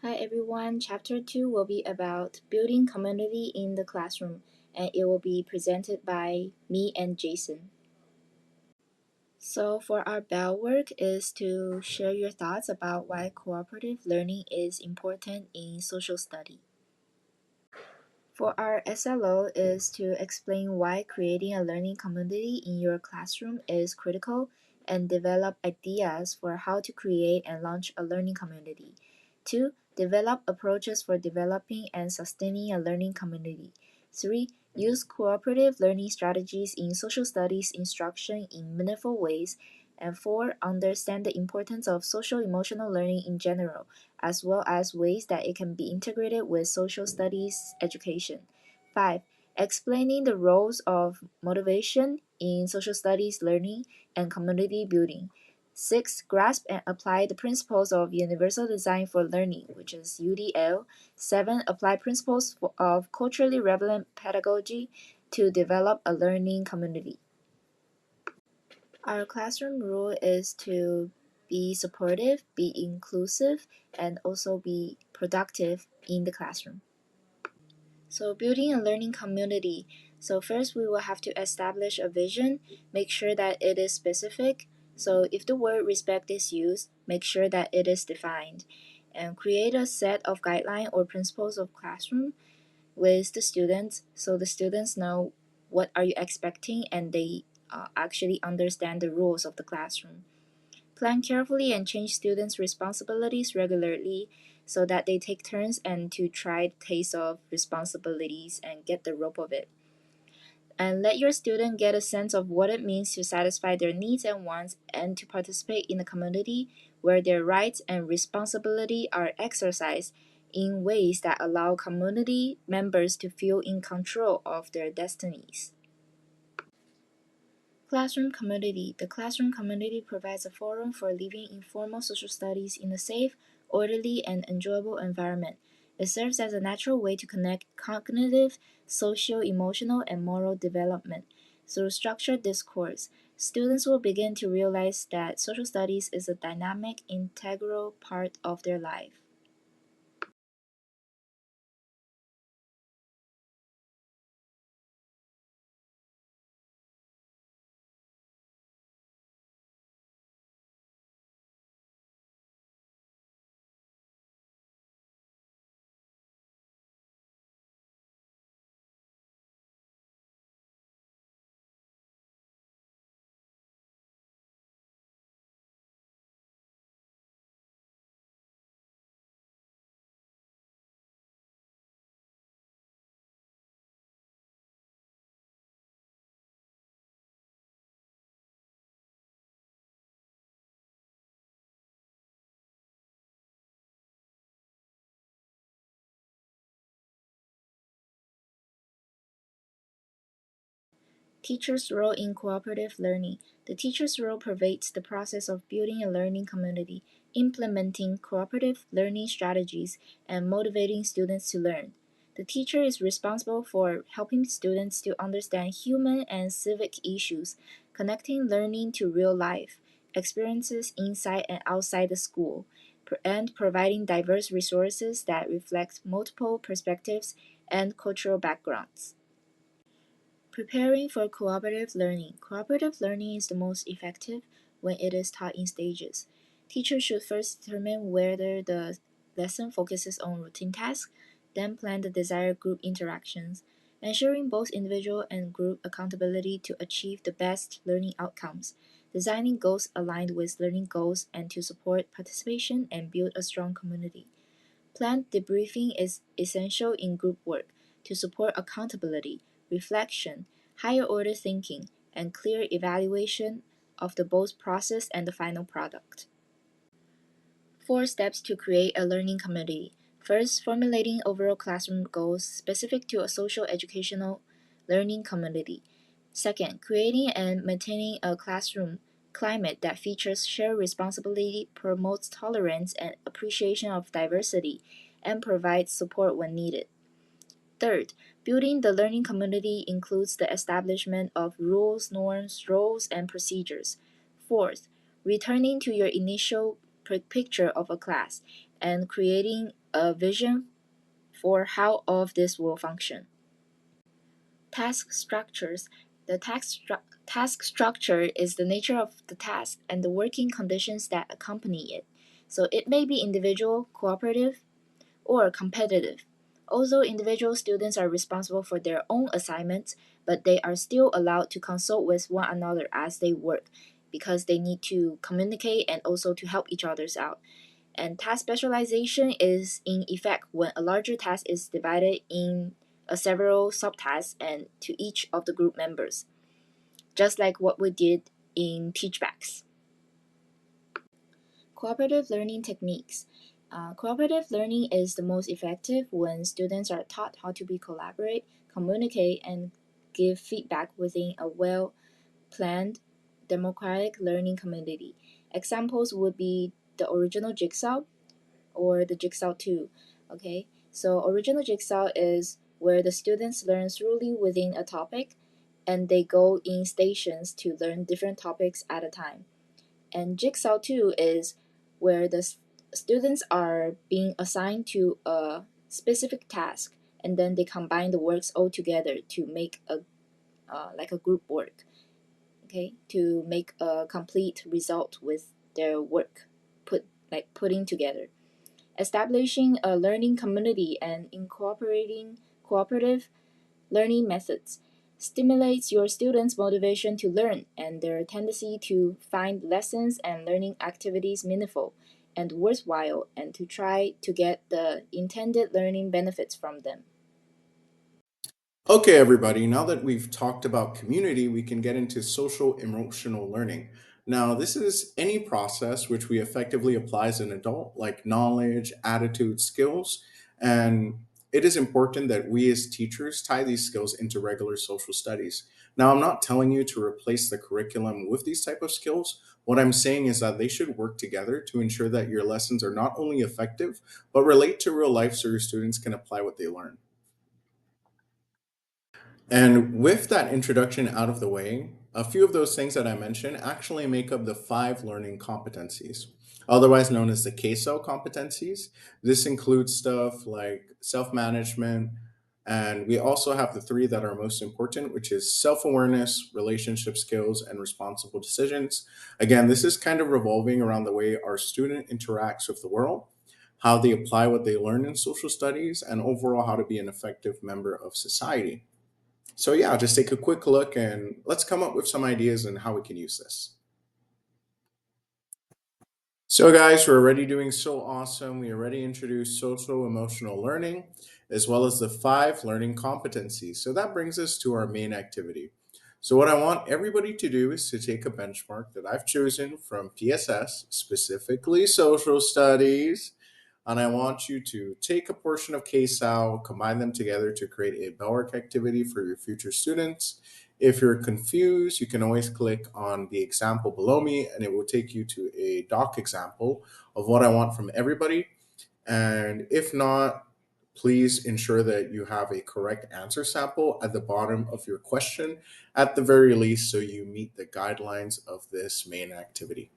Hi everyone, Chapter 2 will be about building community in the classroom, and it will be presented by me and Jason. So for our bell work is to share your thoughts about why cooperative learning is important in social study. For our SLO is to explain why creating a learning community in your classroom is critical and develop ideas for how to create and launch a learning community. 2. Develop approaches for developing and sustaining a learning community. 3. Use cooperative learning strategies in social studies instruction in meaningful ways. And 4. Understand the importance of social emotional learning in general, as well as ways that it can be integrated with social studies education. 5. Explaining the roles of motivation in social studies learning and community building. 6. Grasp and apply the principles of Universal Design for Learning, which is UDL. 7. Apply principles of culturally relevant pedagogy to develop a learning community. Our classroom rule is to be supportive, be inclusive, and also be productive in the classroom. So building a learning community. So first we will have to establish a vision, make sure that it is specific. So if the word respect is used, make sure that it is defined. And create a set of guidelines or principles of classroom with the students so the students know what are you expecting and they actually understand the rules of the classroom. Plan carefully and change students' responsibilities regularly so that they take turns and to try the taste of responsibilities and get the rope of it. And let your student get a sense of what it means to satisfy their needs and wants and to participate in a community where their rights and responsibility are exercised in ways that allow community members to feel in control of their destinies. Classroom community. The classroom community provides a forum for living informal social studies in a safe, orderly, and enjoyable environment. It serves as a natural way to connect cognitive, social, emotional, and moral development. Through structured discourse, students will begin to realize that social studies is a dynamic, integral part of their life. Teacher's role in cooperative learning. The teacher's role pervades the process of building a learning community, implementing cooperative learning strategies, and motivating students to learn. The teacher is responsible for helping students to understand human and civic issues, connecting learning to real life experiences inside and outside the school, and providing diverse resources that reflect multiple perspectives and cultural backgrounds. Preparing for cooperative learning. Cooperative learning is the most effective when it is taught in stages. Teachers should first determine whether the lesson focuses on routine tasks, then plan the desired group interactions, ensuring both individual and group accountability to achieve the best learning outcomes, designing goals aligned with learning goals and to support participation and build a strong community. Planned debriefing is essential in group work to support accountability, reflection, higher order thinking, and clear evaluation of the both process and the final product. 4 steps to create a learning community. First, formulating overall classroom goals specific to a social educational learning community. Second, creating and maintaining a classroom climate that features shared responsibility, promotes tolerance and appreciation of diversity, and provides support when needed. Third, building the learning community includes the establishment of rules, norms, roles, and procedures. Fourth, returning to your initial picture of a class and creating a vision for how all of this will function. Task structures. Task structure is the nature of the task and the working conditions that accompany it. So it may be individual, cooperative, or competitive. Also, individual students are responsible for their own assignments, but they are still allowed to consult with one another as they work because they need to communicate and also to help each others out. And task specialization is in effect when a larger task is divided in several subtasks and to each of the group members, just like what we did in Teachbacks. Cooperative learning techniques. Cooperative learning is the most effective when students are taught how to be collaborate, communicate, and give feedback within a well planned democratic learning community. Examples would be the original Jigsaw or the Jigsaw 2. Okay, so original Jigsaw is where the students learn thoroughly within a topic and they go in stations to learn different topics at a time. And Jigsaw 2 is where the students are being assigned to a specific task and then they combine the works all together to make a like a group work, okay, to make a complete result with their work putting together. Establishing a learning community and incorporating cooperative learning methods stimulates your students' motivation to learn and their tendency to find lessons and learning activities meaningful and worthwhile and to try to get the intended learning benefits from them. Okay, everybody, now that we've talked about community, we can get into social emotional learning. Now, this is any process which we effectively apply as an adult, like knowledge, attitude, skills, and it is important that we as teachers tie these skills into regular social studies. Now, I'm not telling you to replace the curriculum with these type of skills. What I'm saying is that they should work together to ensure that your lessons are not only effective, but relate to real life so your students can apply what they learn. And with that introduction out of the way, a few of those things that I mentioned actually make up the five learning competencies, otherwise known as the KSO competencies. This includes stuff like self management, and we also have the three that are most important, which is self awareness, relationship skills, and responsible decisions. Again, this is kind of revolving around the way our student interacts with the world, how they apply what they learn in social studies, and overall how to be an effective member of society. So yeah, just take a quick look and let's come up with some ideas on how we can use this. So guys, we're already doing so awesome. We already introduced social emotional learning as well as the five learning competencies. So that brings us to our main activity. So what I want everybody to do is to take a benchmark that I've chosen from PSS, specifically social studies, and I want you to take a portion of KSAL, combine them together to create a Bellwork activity for your future students. If you're confused, you can always click on the example below me and it will take you to a doc example of what I want from everybody. And if not, please ensure that you have a correct answer sample at the bottom of your question, at the very least, so you meet the guidelines of this main activity.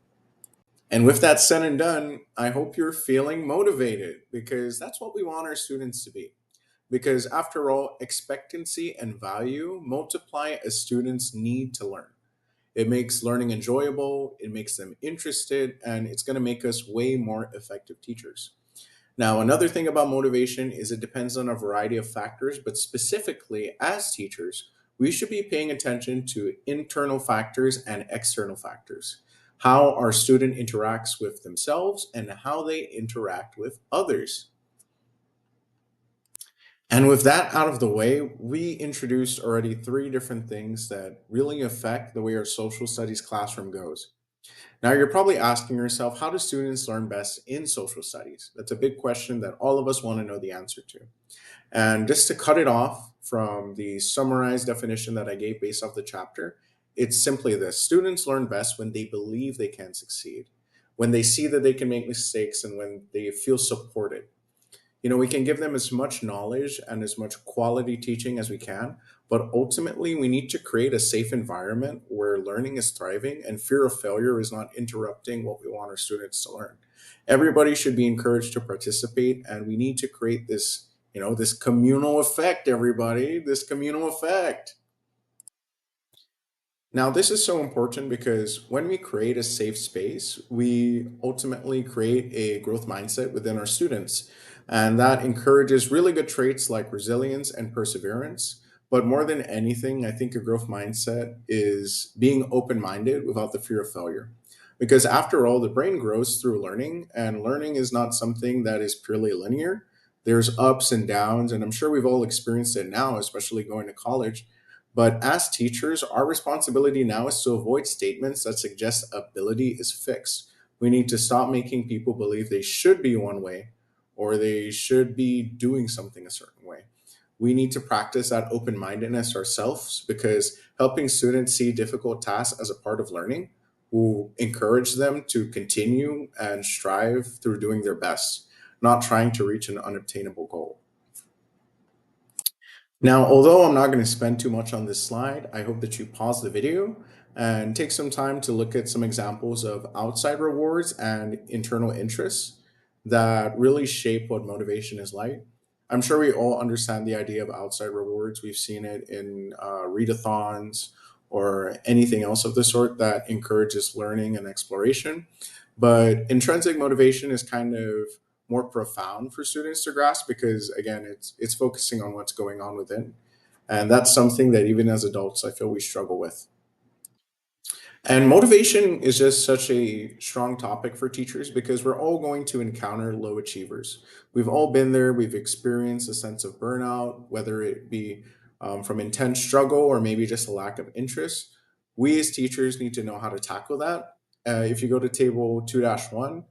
And with that said and done, I hope you're feeling motivated because that's what we want our students to be. Because after all, expectancy and value multiply as students need to learn. It makes learning enjoyable, it makes them interested, and it's going to make us way more effective teachers. Now, another thing about motivation is it depends on a variety of factors, but specifically as teachers, we should be paying attention to internal factors and external factors. How our student interacts with themselves and how they interact with others. And with that out of the way, we introduced already three different things that really affect the way our social studies classroom goes. Now, you're probably asking yourself, how do students learn best in social studies? That's a big question that all of us want to know the answer to. And just to cut it off from the summarized definition that I gave based off the chapter, it's simply this: students learn best when they believe they can succeed, when they see that they can make mistakes, and when they feel supported. We can give them as much knowledge and as much quality teaching as we can, but ultimately we need to create a safe environment where learning is thriving and fear of failure is not interrupting what we want our students to learn. Everybody should be encouraged to participate, and we need to create this, this communal effect, everybody, this communal effect. Now, this is so important because when we create a safe space, we ultimately create a growth mindset within our students. And that encourages really good traits like resilience and perseverance. But more than anything, I think a growth mindset is being open minded without the fear of failure. Because after all, the brain grows through learning, and learning is not something that is purely linear. There's ups and downs, and I'm sure we've all experienced it now, especially going to college. But as teachers, our responsibility now is to avoid statements that suggest ability is fixed. We need to stop making people believe they should be one way or they should be doing something a certain way. We need to practice that open mindedness ourselves, because helping students see difficult tasks as a part of learning will encourage them to continue and strive through doing their best, not trying to reach an unobtainable goal. Now, although I'm not going to spend too much on this slide, I hope that you pause the video and take some time to look at some examples of outside rewards and internal interests that really shape what motivation is like. I'm sure we all understand the idea of outside rewards. We've seen it in readathons or anything else of the sort that encourages learning and exploration. But intrinsic motivation is kind of more profound for students to grasp, because again, it's focusing on what's going on within, and that's something that even as adults I feel we struggle with. And motivation is just such a strong topic for teachers because we're all going to encounter low achievers. We've all been there. We've experienced a sense of burnout, whether it be from intense struggle or maybe just a lack of interest. We as teachers need to know how to tackle that. If you go to table 2-1,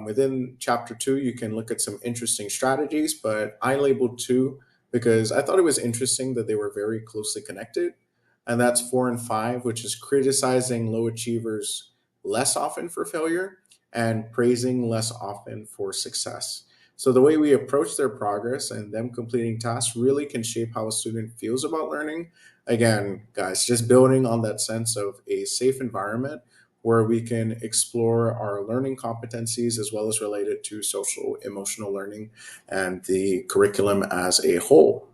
within chapter 2, you can look at some interesting strategies, but I labeled two because I thought it was interesting that they were very closely connected, and that's 4 and 5, which is criticizing low achievers less often for failure and praising less often for success. So the way we approach their progress and them completing tasks really can shape how a student feels about learning. Again, guys, just building on that sense of a safe environment where we can explore our learning competencies as well as related to social emotional learning and the curriculum as a whole.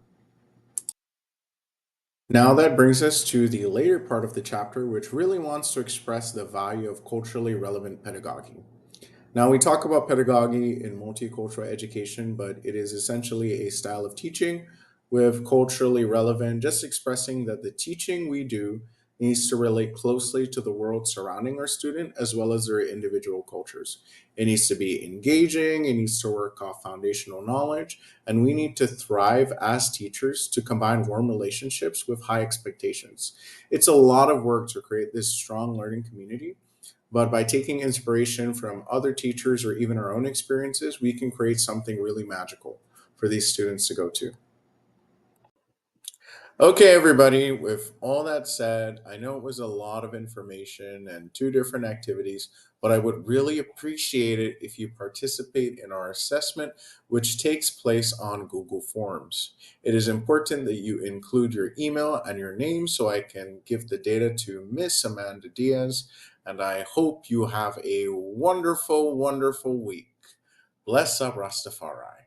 Now that brings us to the later part of the chapter, which really wants to express the value of culturally relevant pedagogy. Now, we talk about pedagogy in multicultural education, but it is essentially a style of teaching with culturally relevant, just expressing that the teaching we do needs to relate closely to the world surrounding our student as well as their individual cultures. It needs to be engaging, it needs to work off foundational knowledge, and we need to thrive as teachers to combine warm relationships with high expectations. It's a lot of work to create this strong learning community, but by taking inspiration from other teachers or even our own experiences, we can create something really magical for these students to go to. Okay, everybody, with all that said, I know it was a lot of information and two different activities, but I would really appreciate it if you participate in our assessment, which takes place on Google Forms. It is important that you include your email and your name so I can give the data to Miss Amanda Diaz, and I hope you have a wonderful, wonderful week. Bless up, Rastafari.